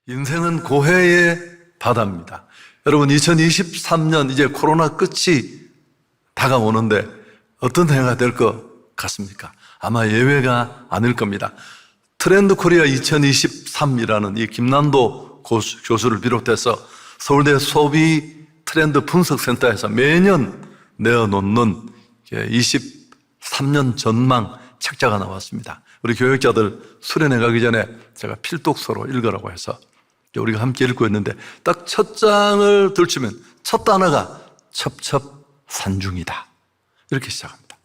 인생은 고해의 바다입니다. 여러분, 2023년 이제 코로나 끝이 다가오는데 어떤 해가 될 것 같습니까? 아마 예외가 아닐 겁니다. 트렌드 코리아 2023이라는 이 김난도 교수를 비롯해서 서울대 소비 트렌드 분석센터에서 매년 내어놓는 23년 전망 책자가 나왔습니다. 우리 교육자들 수련회 가기 전에 제가 필독서로 읽으라고 해서 우리가 함께 읽고 있는데 딱 첫 장을 들추면 첫 단어가 첩첩산중이다. 이렇게 시작합니다.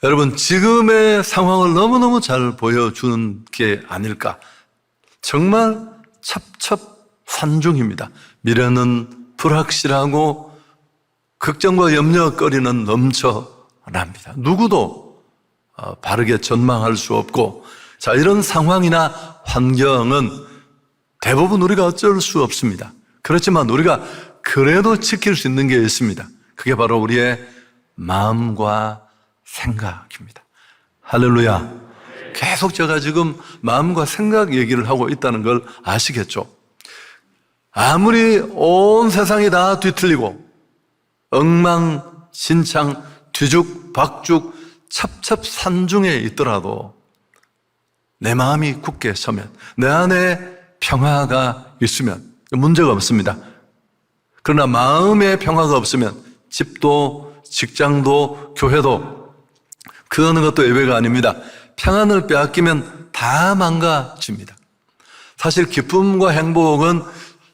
여러분, 지금의 상황을 너무너무 잘 보여주는 게 아닐까. 정말 첩첩산중입니다. 미래는 불확실하고 걱정과 염려거리는 넘쳐납니다. 누구도 바르게 전망할 수 없고, 자, 이런 상황이나 환경은 대부분 우리가 어쩔 수 없습니다. 그렇지만 우리가 그래도 지킬 수 있는 게 있습니다. 그게 바로 우리의 마음과 생각입니다. 할렐루야. 계속 제가 지금 마음과 생각 얘기를 하고 있다는 걸 아시겠죠? 아무리 온 세상이 다 뒤틀리고 엉망진창 뒤죽박죽 첩첩산중에 있더라도 내 마음이 굳게 서면, 내 안에 평화가 있으면 문제가 없습니다. 그러나 마음의 평화가 없으면 집도 직장도 교회도 그 어느 것도 예외가 아닙니다. 평안을 빼앗기면 다 망가집니다. 사실 기쁨과 행복은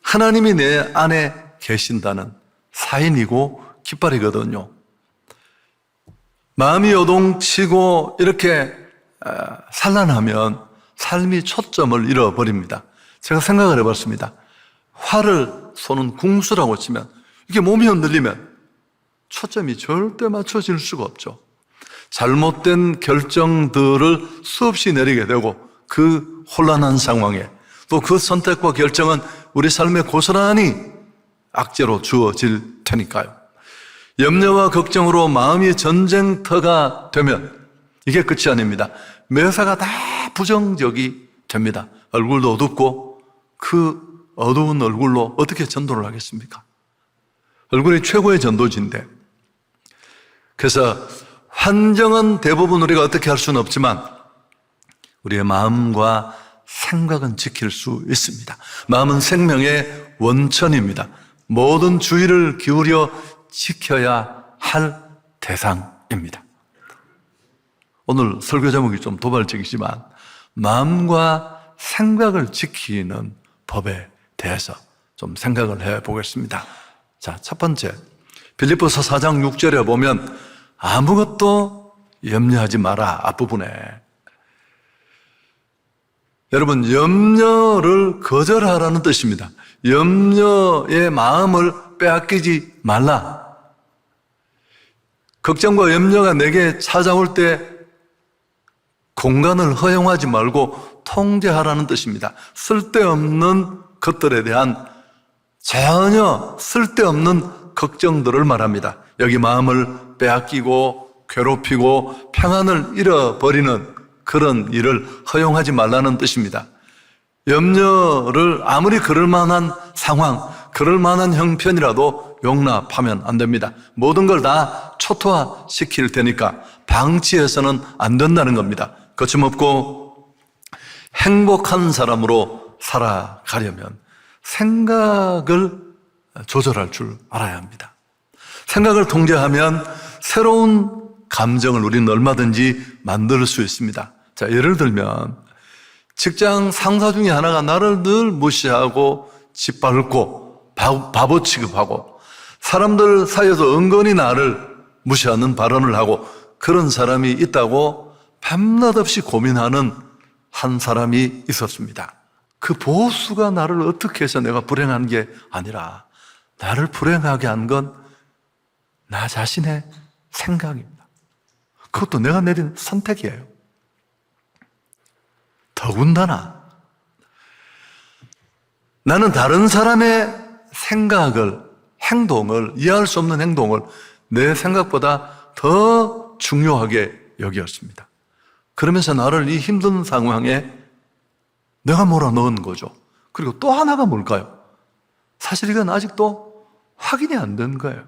하나님이 내 안에 계신다는 사인이고 깃발이거든요. 마음이 요동치고 이렇게 산란하면 삶이 초점을 잃어버립니다. 제가 생각을 해봤습니다. 활을 쏘는 궁수라고 치면 이게 몸이 흔들리면 초점이 절대 맞춰질 수가 없죠. 잘못된 결정들을 수없이 내리게 되고 그 혼란한 상황에 또 그 선택과 결정은 우리 삶에 고스란히 악재로 주어질 테니까요. 염려와 걱정으로 마음이 전쟁터가 되면 이게 끝이 아닙니다. 매사가 다 부정적이 됩니다. 얼굴도 어둡고 그 어두운 얼굴로 어떻게 전도를 하겠습니까? 얼굴이 최고의 전도지인데. 그래서 환경은 대부분 우리가 어떻게 할 수는 없지만 우리의 마음과 생각은 지킬 수 있습니다. 마음은 생명의 원천입니다. 모든 주의를 기울여 지켜야 할 대상입니다. 오늘 설교 제목이 좀 도발적이지만 마음과 생각을 지키는 법에 대해서 좀 생각을 해보겠습니다. 자, 첫 번째, 빌립보서 4장 6절에 보면 아무것도 염려하지 마라 앞부분에. 여러분, 염려를 거절하라는 뜻입니다. 염려의 마음을 빼앗기지 말라. 걱정과 염려가 내게 찾아올 때 공간을 허용하지 말고 통제하라는 뜻입니다. 쓸데없는 것들에 대한 전혀 쓸데없는 걱정들을 말합니다. 여기 마음을 빼앗기고 괴롭히고 평안을 잃어버리는 그런 일을 허용하지 말라는 뜻입니다. 염려를 아무리 그럴 만한 상황, 그럴 만한 형편이라도 용납하면 안 됩니다. 모든 걸 다 초토화시킬 테니까 방치해서는 안 된다는 겁니다. 거침없고 행복한 사람으로 살아가려면 생각을 조절할 줄 알아야 합니다. 생각을 통제하면 새로운 감정을 우리는 얼마든지 만들 수 있습니다. 자, 예를 들면 직장 상사 중에 하나가 나를 늘 무시하고 짓밟고 바보 취급하고 사람들 사이에서 은근히 나를 무시하는 발언을 하고 그런 사람이 있다고 밤낮 없이 고민하는 한 사람이 있었습니다. 그 보수가 나를 어떻게 해서 내가 불행한 게 아니라 나를 불행하게 한 건 나 자신의 생각입니다. 그것도 내가 내린 선택이에요. 더군다나 나는 다른 사람의 생각을, 행동을, 이해할 수 없는 행동을 내 생각보다 더 중요하게 여겼습니다. 그러면서 나를 이 힘든 상황에 내가 몰아넣은 거죠. 그리고 또 하나가 뭘까요? 사실 이건 아직도 확인이 안 된 거예요.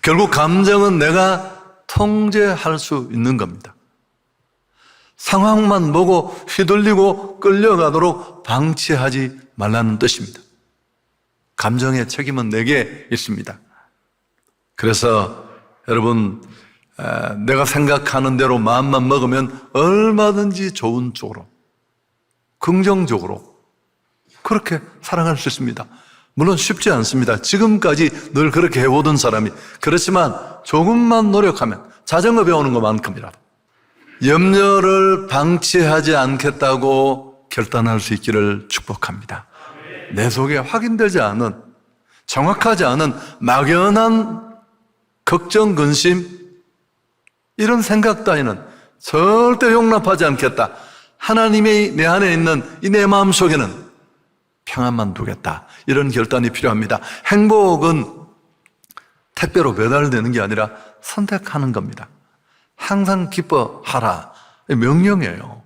결국 감정은 내가 통제할 수 있는 겁니다. 상황만 보고 휘둘리고 끌려가도록 방치하지 말라는 뜻입니다. 감정의 책임은 내게 있습니다. 그래서 여러분, 내가 생각하는 대로 마음만 먹으면 얼마든지 좋은 쪽으로, 긍정적으로 그렇게 살아갈 수 있습니다. 물론 쉽지 않습니다. 지금까지 늘 그렇게 해오던 사람이. 그렇지만 조금만 노력하면, 자전거 배우는 것만큼이라도 염려를 방치하지 않겠다고 결단할 수 있기를 축복합니다. 내 속에 확인되지 않은, 정확하지 않은 막연한 걱정, 근심, 이런 생각 따위는 절대 용납하지 않겠다. 하나님이 내 안에 있는 이 내 마음 속에는 평안만 두겠다. 이런 결단이 필요합니다. 행복은 택배로 배달되는 게 아니라 선택하는 겁니다. 항상 기뻐하라. 명령이에요.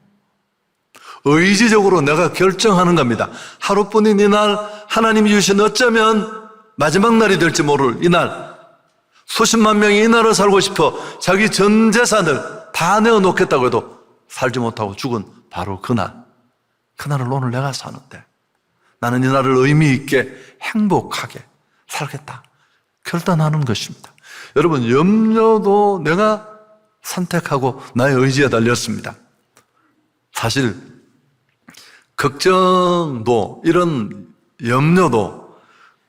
의지적으로 내가 결정하는 겁니다. 하루뿐인 이날, 하나님이 주신 어쩌면 마지막 날이 될지 모를 이날, 수십만 명이 이 날을 살고 싶어 자기 전 재산을 다 내어놓겠다고 해도 살지 못하고 죽은 바로 그날을 오늘 내가 사는데 나는 이 날을 의미 있게 행복하게 살겠다 결단하는 것입니다. 여러분, 염려도 내가 선택하고 나의 의지에 달렸습니다. 사실 걱정도, 이런 염려도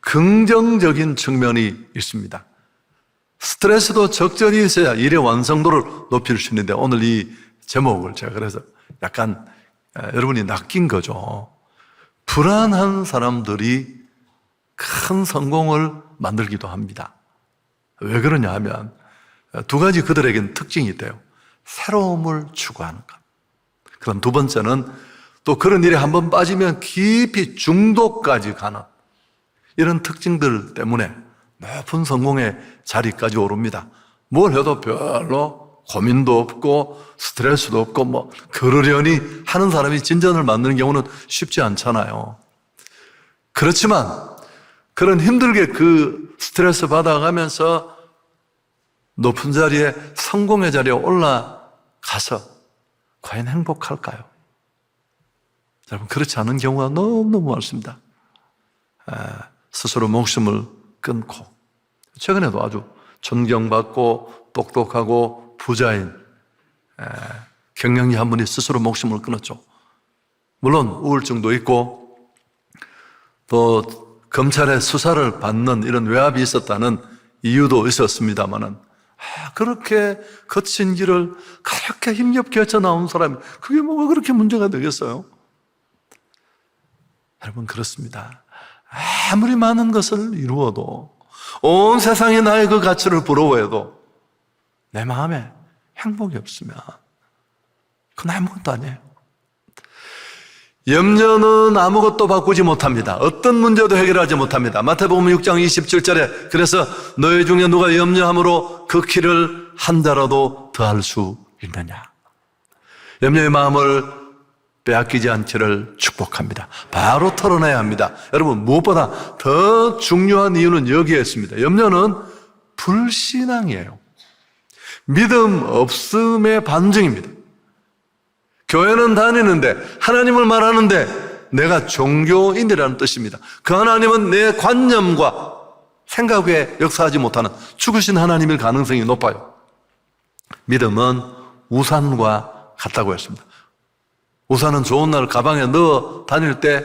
긍정적인 측면이 있습니다. 스트레스도 적절히 있어야 일의 완성도를 높일 수 있는데, 오늘 이 제목을 제가 그래서 약간 여러분이 낚인 거죠. 불안한 사람들이 큰 성공을 만들기도 합니다. 왜 그러냐 하면 두 가지 그들에게는 특징이 있대요. 새로움을 추구하는 것. 그럼 두 번째는 또 그런 일에 한번 빠지면 깊이 중독까지 가는 이런 특징들 때문에 높은 성공의 자리까지 오릅니다. 뭘 해도 별로 고민도 없고 스트레스도 없고 그러려니 하는 사람이 진전을 만드는 경우는 쉽지 않잖아요. 그렇지만 그런 힘들게 그 스트레스 받아가면서 높은 자리에, 성공의 자리에 올라가서 과연 행복할까요? 여러분, 그렇지 않은 경우가 너무너무 많습니다. 스스로 목숨을 끊고, 최근에도 아주 존경받고 똑똑하고 부자인 경영리 한 분이 스스로 목숨을 끊었죠. 물론 우울증도 있고 또 검찰의 수사를 받는 이런 외압이 있었다는 이유도 있었습니다마는, 그렇게 거친 길을 그렇게 힘겹게 헤쳐나온 사람이 그게 뭐가 그렇게 문제가 되겠어요? 여러분, 그렇습니다. 아무리 많은 것을 이루어도, 온 세상이 나의 그 가치를 부러워해도 내 마음에 행복이 없으면 그건 아무것도 아니에요. 염려는 아무것도 바꾸지 못합니다. 어떤 문제도 해결하지 못합니다. 마태복음 6장 27절에 그래서 너희 중에 누가 염려함으로 그 키를 한 자라도 더할 수 있느냐. 염려의 마음을 빼앗기지 않기를 축복합니다. 바로 털어내야 합니다. 여러분, 무엇보다 더 중요한 이유는 여기에 있습니다. 염려는 불신앙이에요. 믿음 없음의 반증입니다. 교회는 다니는데, 하나님을 말하는데 내가 종교인이라는 뜻입니다. 그 하나님은 내 관념과 생각에 역사하지 못하는 죽으신 하나님일 가능성이 높아요. 믿음은 우산과 같다고 했습니다. 우산은 좋은 날 가방에 넣어 다닐 때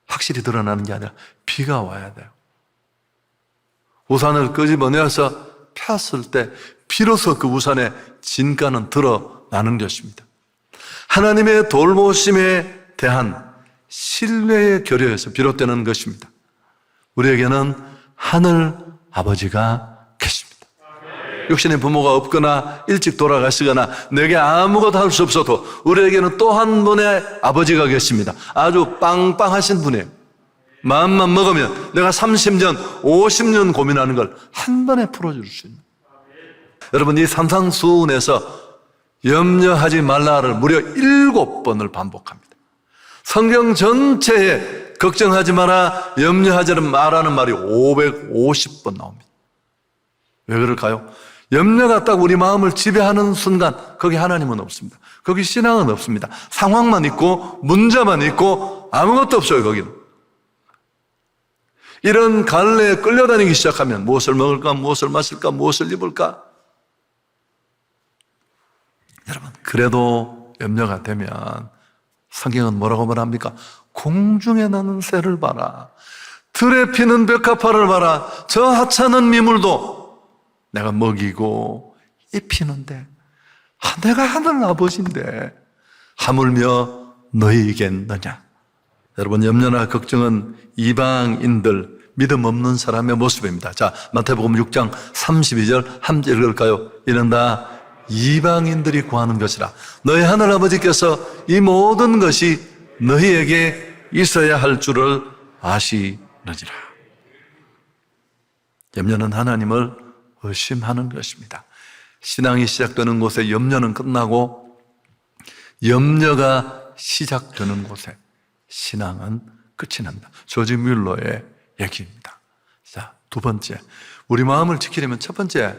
확실히 드러나는 게 아니라 비가 와야 돼요. 우산을 끄집어내어서 폈을 때 비로소 그 우산의 진가는 드러나는 것입니다. 하나님의 돌보심에 대한 신뢰의 결여에서 비롯되는 것입니다. 우리에게는 하늘 아버지가 계십니다. 육신의 부모가 없거나 일찍 돌아가시거나 내게 아무것도 할 수 없어도 우리에게는 또 한 분의 아버지가 계십니다. 아주 빵빵하신 분이에요. 마음만 먹으면 내가 30년, 50년 고민하는 걸 한 번에 풀어줄 수 있는. 여러분, 이 산상수훈에서 염려하지 말라를 무려 7번을 반복합니다. 성경 전체에 걱정하지 마라, 염려하지는 말하는 말이 550번 나옵니다. 왜 그럴까요? 염려가 딱 우리 마음을 지배하는 순간 거기 하나님은 없습니다. 거기 신앙은 없습니다. 상황만 있고 문제만 있고 아무것도 없어요. 거기는. 이런 갈래에 끌려다니기 시작하면 무엇을 먹을까, 무엇을 마실까, 무엇을 입을까? 여러분, 그래도 염려가 되면 성경은 뭐라고 말합니까? 공중에 나는 새를 봐라, 들에 피는 벽화파를 봐라, 저 하찮은 미물도 내가 먹이고 입히는데 내가 하늘 아버지인데 하물며 너희이겠느냐. 여러분, 염려나 걱정은 이방인들, 믿음 없는 사람의 모습입니다. 자, 마태복음 6장 32절 함께 읽을까요? 이는 다 이방인들이 구하는 것이라. 너희 하늘 아버지께서 이 모든 것이 너희에게 있어야 할 줄을 아시느니라. 염려는 하나님을 의심하는 것입니다. 신앙이 시작되는 곳에 염려는 끝나고 염려가 시작되는 곳에 신앙은 끝이 납니다. 조지 뮬러의 얘기입니다. 자, 두 번째, 우리 마음을 지키려면 첫 번째,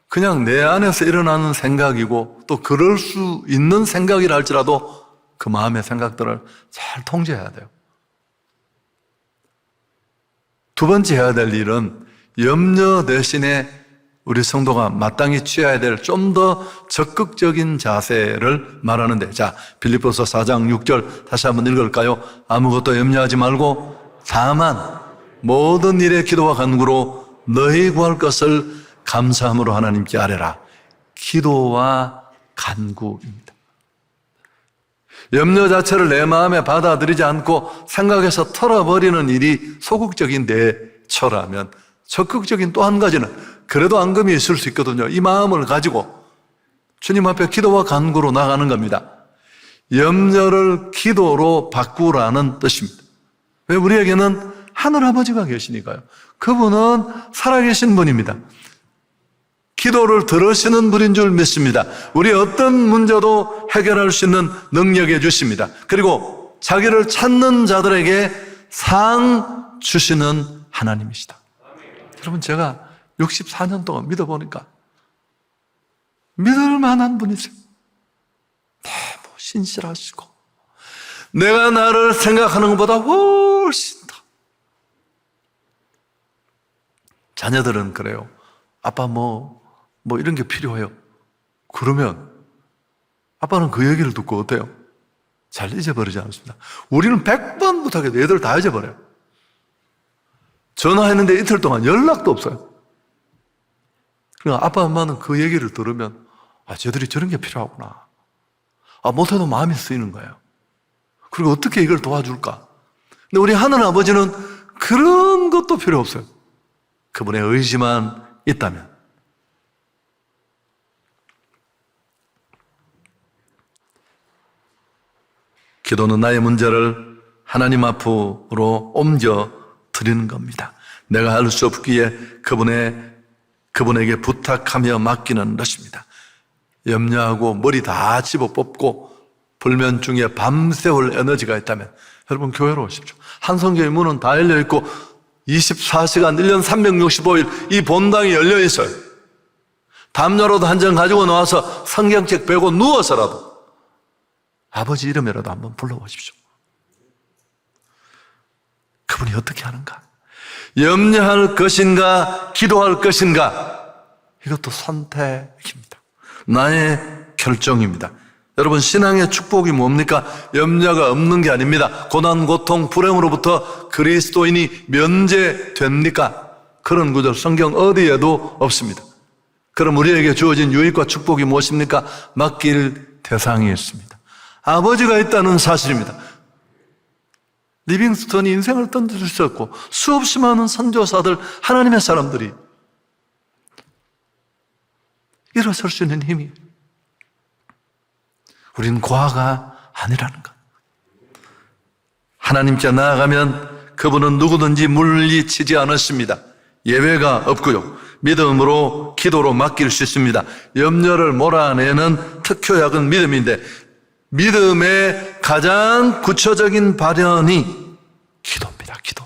그냥 내 안에서 일어나는 생각이고 또 그럴 수 있는 생각이라 할지라도 그 마음의 생각들을 잘 통제해야 돼요. 두 번째 해야 될 일은 염려 대신에 우리 성도가 마땅히 취해야 될 좀 더 적극적인 자세를 말하는데, 자, 빌립보서 4장 6절 다시 한번 읽을까요? 아무것도 염려하지 말고 다만 모든 일에 기도와 간구로 너희 구할 것을 감사함으로 하나님께 아뢰라. 기도와 간구입니다. 염려 자체를 내 마음에 받아들이지 않고 생각해서 털어버리는 일이 소극적인 내처라면, 적극적인 또 한 가지는 그래도 앙금이 있을 수 있거든요. 이 마음을 가지고 주님 앞에 기도와 간구로 나가는 겁니다. 염려를 기도로 바꾸라는 뜻입니다. 왜? 우리에게는 하늘아버지가 계시니까요. 그분은 살아계신 분입니다. 기도를 들으시는 분인 줄 믿습니다. 우리 어떤 문제도 해결할 수 있는 능력해 주십니다. 그리고 자기를 찾는 자들에게 상 주시는 하나님이시다. 여러분, 제가 64년 동안 믿어보니까 믿을 만한 분이세요. 너무 신실하시고 내가 나를 생각하는 것보다 훨씬 더. 자녀들은 그래요. 아빠 뭐 이런 게 필요해요. 그러면 아빠는 그 얘기를 듣고 어때요? 잘 잊어버리지 않습니다. 우리는 100번 부탁해도 애들 다 잊어버려요. 전화했는데 이틀 동안 연락도 없어요. 그러니까 아빠 엄마는 그 얘기를 들으면 쟤들이 저런 게 필요하구나. 못해도 마음이 쓰이는 거예요. 그리고 어떻게 이걸 도와줄까? 근데 우리 하늘 아버지는 그런 것도 필요 없어요. 그분의 의지만 있다면. 기도는 나의 문제를 하나님 앞으로 옮겨 드리는 겁니다. 내가 할 수 없기에 그분에게 부탁하며 맡기는 것입니다. 염려하고 머리 다 집어 뽑고 불면증에 밤새울 에너지가 있다면 여러분, 교회로 오십시오. 한성교회 문은 다 열려있고 24시간 1년 365일 이 본당이 열려있어요. 담요라도 한 장 가지고 나와서 성경책 베고 누워서라도 아버지 이름이라도 한번 불러보십시오. 그분이 어떻게 하는가? 염려할 것인가, 기도할 것인가, 이것도 선택입니다. 나의 결정입니다. 여러분, 신앙의 축복이 뭡니까? 염려가 없는 게 아닙니다. 고난, 고통, 불행으로부터 그리스도인이 면제됩니까? 그런 구절 성경 어디에도 없습니다. 그럼 우리에게 주어진 유익과 축복이 무엇입니까? 맡길 대상이 있습니다. 아버지가 있다는 사실입니다. 리빙스턴이 인생을 던져주셨고 수없이 많은 선교사들, 하나님의 사람들이 일어설 수 있는 힘이, 우리는 고아가 아니라는 것. 하나님께 나아가면 그분은 누구든지 물리치지 않으십니다. 예외가 없고요. 믿음으로 기도로 맡길 수 있습니다. 염려를 몰아내는 특효약은 믿음인데 믿음의 가장 구체적인 발현이 기도입니다. 기도.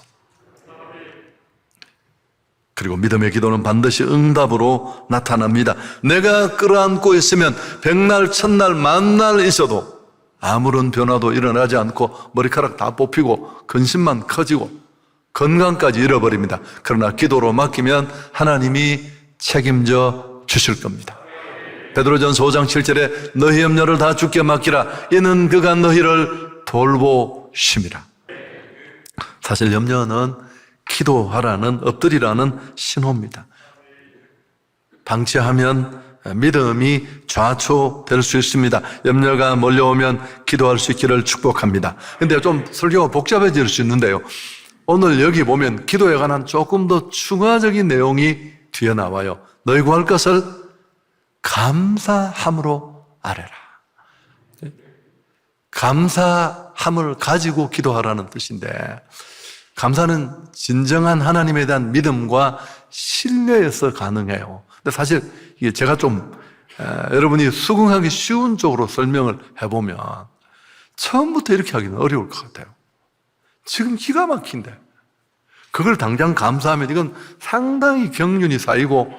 그리고 믿음의 기도는 반드시 응답으로 나타납니다. 내가 끌어안고 있으면 백날 천날 만날 있어도 아무런 변화도 일어나지 않고 머리카락 다 뽑히고 근심만 커지고 건강까지 잃어버립니다. 그러나 기도로 맡기면 하나님이 책임져 주실 겁니다. 베드로전서 5장 7절에 너희 염려를 다 주께 맡기라. 이는 그가 너희를 돌보심이라. 사실 염려는 기도하라는, 엎드리라는 신호입니다. 방치하면 믿음이 좌초될 수 있습니다. 염려가 몰려오면 기도할 수 있기를 축복합니다. 근데 좀 설교가 복잡해질 수 있는데요. 오늘 여기 보면 기도에 관한 조금 더 추가적인 내용이 뒤에 나와요. 너희 구할 것을 감사함으로 아뢰라. 감사함을 가지고 기도하라는 뜻인데, 감사는 진정한 하나님에 대한 믿음과 신뢰에서 가능해요. 근데 사실 이게 제가 좀 여러분이 수긍하기 쉬운 쪽으로 설명을 해보면 처음부터 이렇게 하기는 어려울 것 같아요. 지금 기가 막힌데 그걸 당장 감사하면 이건 상당히 경륜이 쌓이고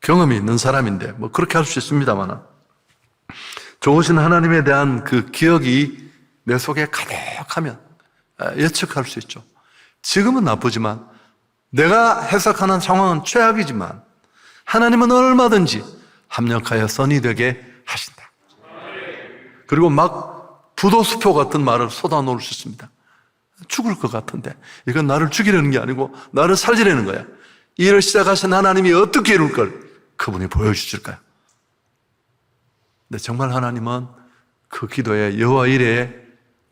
경험이 있는 사람인데 뭐 그렇게 할 수 있습니다만, 좋으신 하나님에 대한 그 기억이 내 속에 가득하면 예측할 수 있죠. 지금은 나쁘지만, 내가 해석하는 상황은 최악이지만 하나님은 얼마든지 합력하여 선이 되게 하신다. 그리고 막 부도수표 같은 말을 쏟아놓을 수 있습니다. 죽을 것 같은데 이건 나를 죽이려는 게 아니고 나를 살리려는 거야. 이 일을 시작하신 하나님이 어떻게 이룰 걸 그분이 보여주실까요? 근데 정말 하나님은 그 기도의 여호와 이레의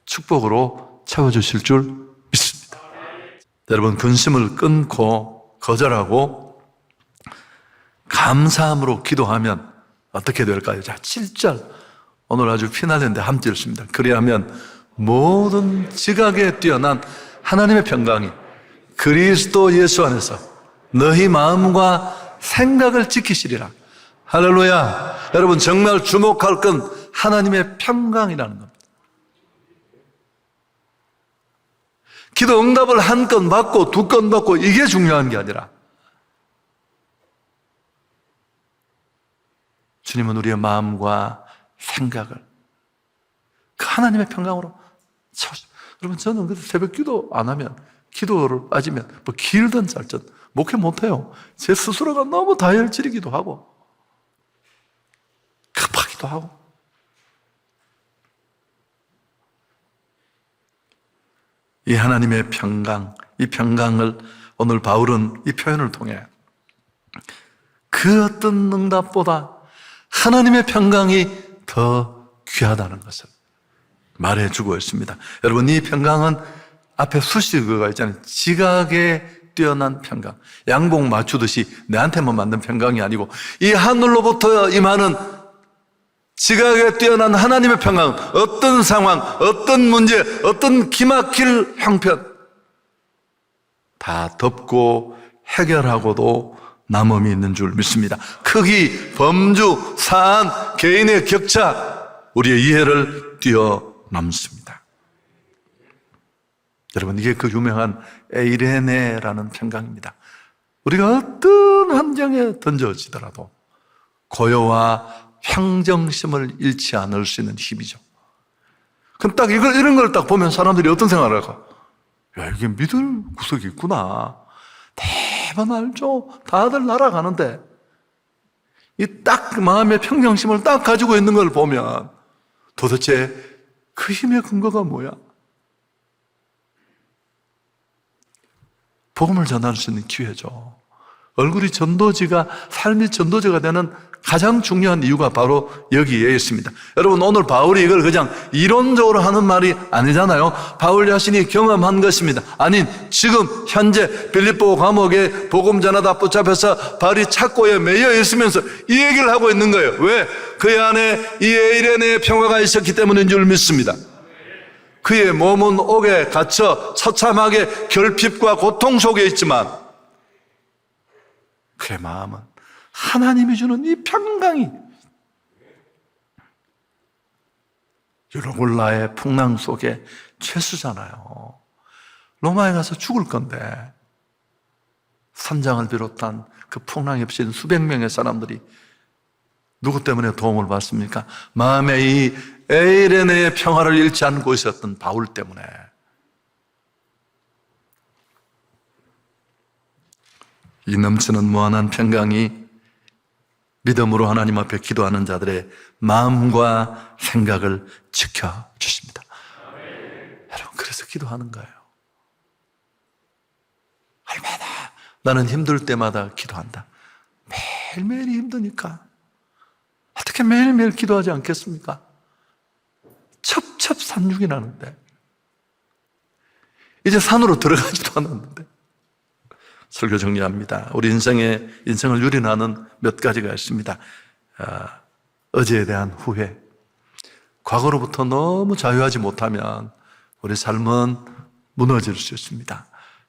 축복으로 채워주실 줄 믿습니다. 여러분, 근심을 끊고 거절하고 감사함으로 기도하면 어떻게 될까요? 자, 7절. 오늘 아주 피날레인데 함께 읽습니다. 그리하면 모든 지각에 뛰어난 하나님의 평강이 그리스도 예수 안에서 너희 마음과 생각을 지키시리라. 할렐루야. 여러분, 정말 주목할 건 하나님의 평강이라는 겁니다. 기도 응답을 한 건 받고 두 건 받고 이게 중요한 게 아니라 주님은 우리의 마음과 생각을 그 하나님의 평강으로 채워주십니다. 여러분, 저는 그래서 새벽 기도 안 하면, 기도를 빠지면 뭐 길든 짧든 목회 못해요. 제 스스로가 너무 다혈질이기도 하고 급하기도 하고. 이 하나님의 평강, 이 평강을 오늘 바울은 이 표현을 통해 그 어떤 응답보다 하나님의 평강이 더 귀하다는 것을 말해주고 있습니다. 여러분, 이 평강은 앞에 수식어가 있잖아요. 지각에 뛰어난 평강. 양복 맞추듯이 내한테만 만든 평강이 아니고 이 하늘로부터 임하는 지각에 뛰어난 하나님의 평강. 어떤 상황, 어떤 문제, 어떤 기막힐 형편 다 덮고 해결하고도 남음이 있는 줄 믿습니다. 크기, 범주, 사안, 개인의 격차, 우리의 이해를 뛰어넘습니다. 여러분, 이게 그 유명한 에이레네라는 평강입니다. 우리가 어떤 환경에 던져지더라도 고요와 평정심을 잃지 않을 수 있는 힘이죠. 그럼 딱 이런 걸 딱 보면 사람들이 어떤 생각을 할까? 야, 이게 믿을 구석이 있구나. 대번 알죠? 다들 날아가는데 이 딱 마음의 평정심을 딱 가지고 있는 걸 보면 도대체 그 힘의 근거가 뭐야? 복음을 전할 수 있는 기회죠. 얼굴이 전도지가, 삶이 전도지가 되는 가장 중요한 이유가 바로 여기에 있습니다. 여러분, 오늘 바울이 이걸 그냥 이론적으로 하는 말이 아니잖아요. 바울 자신이 경험한 것입니다. 아닌 지금 현재 빌립보 감옥에 복음 전하다 붙잡혀서 발이 착고에 매여 있으면서 이 얘기를 하고 있는 거예요. 왜? 그의 안에 이 에이레네의 평화가 있었기 때문인 줄 믿습니다. 그의 몸은 옥에 갇혀 처참하게 결핍과 고통 속에 있지만 그의 마음은 하나님이 주는 이 평강이 유로골라의 풍랑 속에 죄수잖아요. 로마에 가서 죽을 건데 선장을 비롯한 그 풍랑에 휩쓸린 수백 명의 사람들이 누구 때문에 도움을 받습니까? 마음에 이 에이레네의 평화를 잃지 않고 있었던 바울 때문에. 이 넘치는 무한한 평강이 믿음으로 하나님 앞에 기도하는 자들의 마음과 생각을 지켜주십니다. 여러분, 그래서 기도하는 거예요. 얼마나 나는 힘들 때마다 기도한다. 매일매일이 힘드니까 어떻게 매일매일 기도하지 않겠습니까? 첩첩산중이 나는데 이제 산으로 들어가지도 않았는데. 설교 정리합니다. 우리 인생을 유린하는 몇 가지가 있습니다. 어제에 대한 후회. 과거로부터 너무 자유하지 못하면 우리 삶은 무너질 수 있습니다.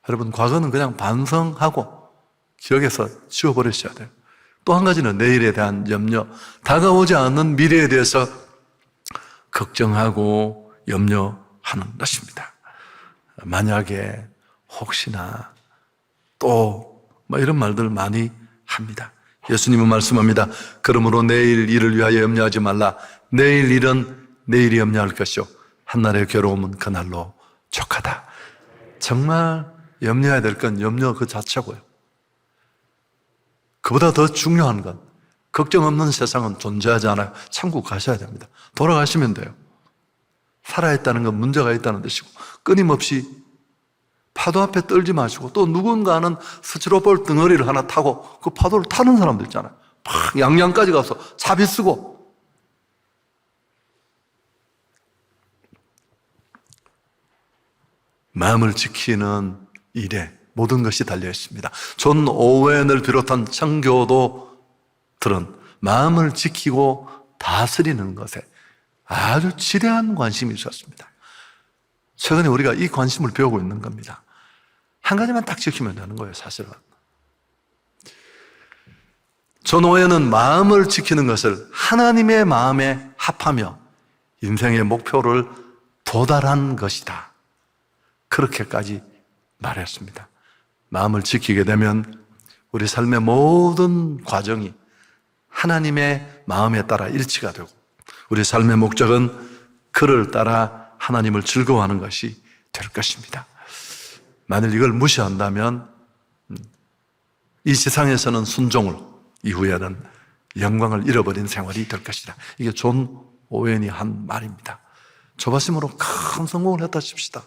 여러분, 과거는 그냥 반성하고 기억에서 지워버리셔야 돼요. 또 한 가지는 내일에 대한 염려. 다가오지 않는 미래에 대해서 걱정하고 염려하는 것입니다. 만약에 혹시나 또 이런 말들 많이 합니다. 예수님은 말씀합니다. 그러므로 내일 일을 위하여 염려하지 말라. 내일 일은 내일이 염려할 것이요 한날의 괴로움은 그날로 족하다. 정말 염려해야 될 건 염려 그 자체고요. 그보다 더 중요한 건 걱정 없는 세상은 존재하지 않아요. 천국 가셔야 됩니다. 돌아가시면 돼요. 살아있다는 건 문제가 있다는 뜻이고, 끊임없이 파도 앞에 떨지 마시고, 또 누군가는 스티로폴 덩어리를 하나 타고 그 파도를 타는 사람들 있잖아요. 막 양양까지 가서 차비 쓰고. 마음을 지키는 일에 모든 것이 달려 있습니다. 존 오웬을 비롯한 청교도들은 마음을 지키고 다스리는 것에 아주 지대한 관심이 있었습니다. 최근에 우리가 이 관심을 배우고 있는 겁니다. 한 가지만 딱 지키면 되는 거예요, 사실은. 존 오웬은 마음을 지키는 것을 하나님의 마음에 합하며 인생의 목표를 도달한 것이다. 그렇게까지 말했습니다. 마음을 지키게 되면 우리 삶의 모든 과정이 하나님의 마음에 따라 일치가 되고, 우리 삶의 목적은 그를 따라 하나님을 즐거워하는 것이 될 것입니다. 만일 이걸 무시한다면 이 세상에서는 순종을, 이후에는 영광을 잃어버린 생활이 될 것이다. 이게 존 오웬이 한 말입니다. 조바심으로 큰 성공을 했다 칩시다.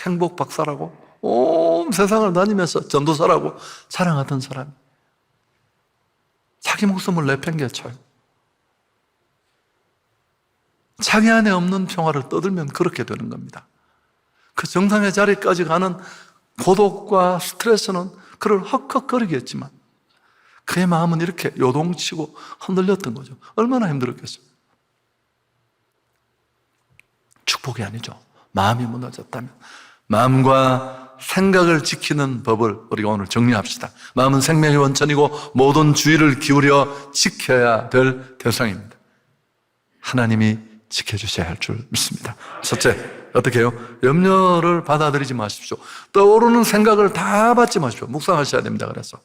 행복 박사라고 온 세상을 다니면서 전도사라고 자랑하던 사람이 자기 목숨을 내팽개쳐요. 자기 안에 없는 평화를 떠들면 그렇게 되는 겁니다. 그 정상의 자리까지 가는 고독과 스트레스는 그를 헉헉거리게 했지만 그의 마음은 이렇게 요동치고 흔들렸던 거죠. 얼마나 힘들었겠어요. 축복이 아니죠. 마음이 무너졌다면. 마음과 생각을 지키는 법을 우리가 오늘 정리합시다. 마음은 생명의 원천이고 모든 주의를 기울여 지켜야 될 대상입니다. 하나님이 지켜주셔야 할 줄 믿습니다. 첫째, 어떻게 해요? 염려를 받아들이지 마십시오. 떠오르는 생각을 다 받지 마십시오. 묵상하셔야 됩니다. 그래서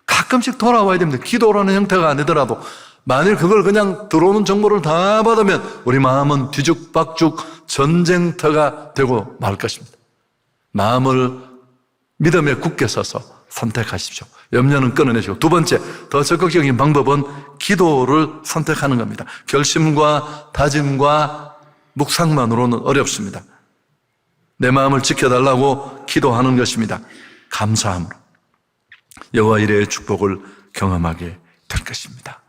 가끔씩 돌아와야 됩니다. 기도라는 형태가 아니더라도 만일 그걸 그냥 들어오는 정보를 다 받으면 우리 마음은 뒤죽박죽 전쟁터가 되고 말 것입니다. 마음을 믿음에 굳게 서서 선택하십시오. 염려는 끊어내시고, 두 번째, 더 적극적인 방법은 기도를 선택하는 겁니다. 결심과 다짐과 묵상만으로는 어렵습니다. 내 마음을 지켜달라고 기도하는 것입니다. 감사함으로 여호와 이레의 축복을 경험하게 될 것입니다.